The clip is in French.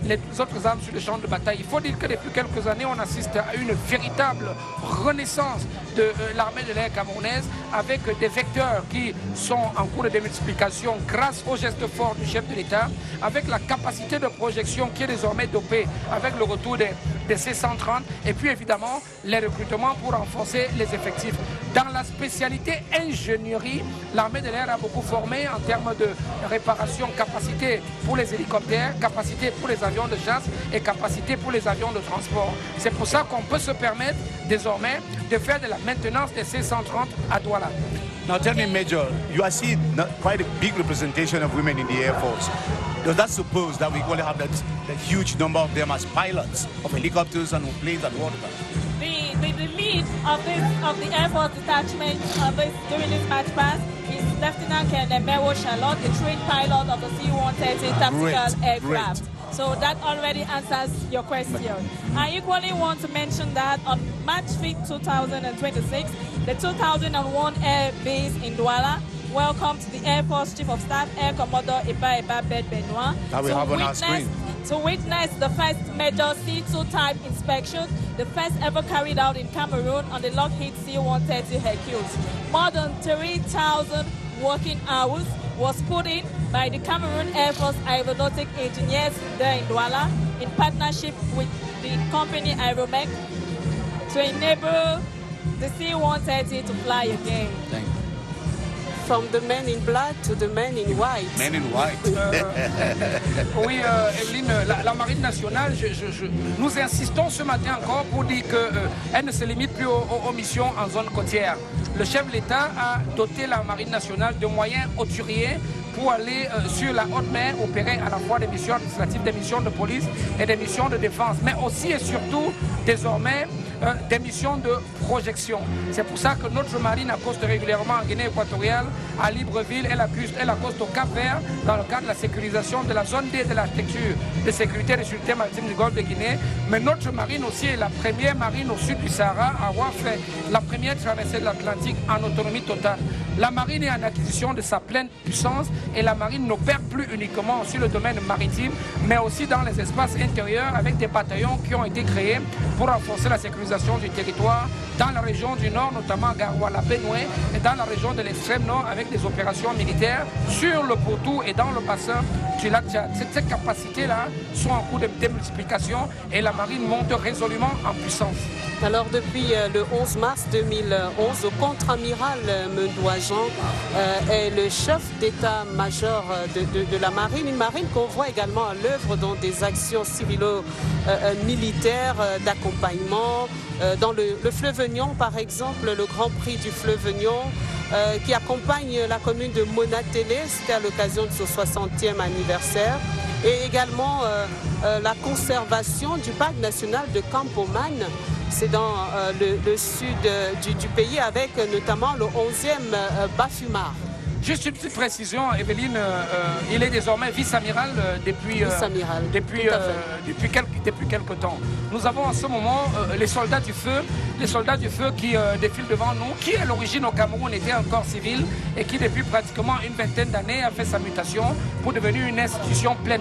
les autres armes sur le champ de bataille. Il faut dire que depuis quelques années, on assiste à une véritable renaissance de l'armée de l'air camerounaise avec des vecteurs qui sont en cours de démultiplication grâce aux gestes forts du chef de l'État, avec la capacité de projection qui est désormais dopée avec le retour des C-130 et puis évidemment les recrutements pour renforcer les effectifs. Dans la spécialité ingénierie, l'armée de l'air a beaucoup formé en termes de réparation, capacité pour les hélicoptères, capacité pour les avions de chasse et capacité pour les avions de transport. C'est pour ça qu'on peut se permettre désormais de faire de la maintenance des C-130 à Douala. Now tell me, Major, you are seeing quite a big representation of women in the Air Force. Does that suppose that we only have that huge number of them as pilots of helicopters and planes and whatever? The lead of the Air Force detachment during this match pass is Lieutenant Colonel Mero Charlotte, the trained pilot of the C-130 tactical aircraft. Great. So that already answers your question. I equally want to mention that on March 5th, 2026, the 2001 Air Base in Douala welcomed the Air Force Chief of Staff, Air Commodore Eba Bed-Benoit, that we have on our screen, to witness the first major C2 type inspection, the first ever carried out in Cameroon on the Lockheed C-130 Hercules. More than 3,000 working hours was put in by the Cameroon Air Force Aeronautic Engineers there in Douala in partnership with the company Aeromec to enable the C-130 to fly again. Thank you. From the men in black to the men in white. Men in white. Oui, Evelyne, la Marine nationale, nous insistons ce matin encore pour dire qu'elle ne se limite plus aux missions en zone côtière. Le chef de l'État a doté la Marine nationale de moyens hauturiers pour aller sur la haute mer opérer à la fois des missions administratives, des missions de police et des missions de défense, mais aussi et surtout désormais des missions de projection. C'est pour ça que notre marine accoste régulièrement en Guinée équatoriale, à Libreville, elle accoste au Cap-Vert dans le cadre de la sécurisation de la zone D de l'architecture de sécurité et de sécurité maritime du Golfe de Guinée. Mais notre marine aussi est la première marine au sud du Sahara à avoir fait la première traversée de l'Atlantique en autonomie totale. La marine est en acquisition de sa pleine puissance et la marine n'opère plus uniquement sur le domaine maritime, mais aussi dans les espaces intérieurs avec des bataillons qui ont été créés pour renforcer la sécurisation du territoire dans la région du nord, notamment Garouala, Benoué, et dans la région de l'extrême nord avec des opérations militaires sur le pourtour et dans le bassin du lac Tchad. Ces capacités-là sont en cours de démultiplication et la marine monte résolument en puissance. Alors depuis le 11 mars 2011, le contre-amiral Mendoajan est le chef d'état-major de la marine, une marine qu'on voit également à l'œuvre dans des actions civilo-militaires d'accompagnement. Dans le fleuve Nion, par exemple, le Grand Prix du fleuve Nion, qui accompagne la commune de Monatélé, c'était à l'occasion de son 60e anniversaire, et également la conservation du parc national de Campoman. C'est dans le sud du pays avec notamment le 11e Bafumar. Juste une petite précision, Evelyne, il est désormais vice-amiral depuis quelques temps. Nous avons en ce moment les soldats du feu qui défilent devant nous, qui à l'origine au Cameroun était un corps civil et qui depuis pratiquement une vingtaine d'années a fait sa mutation pour devenir une institution pleine.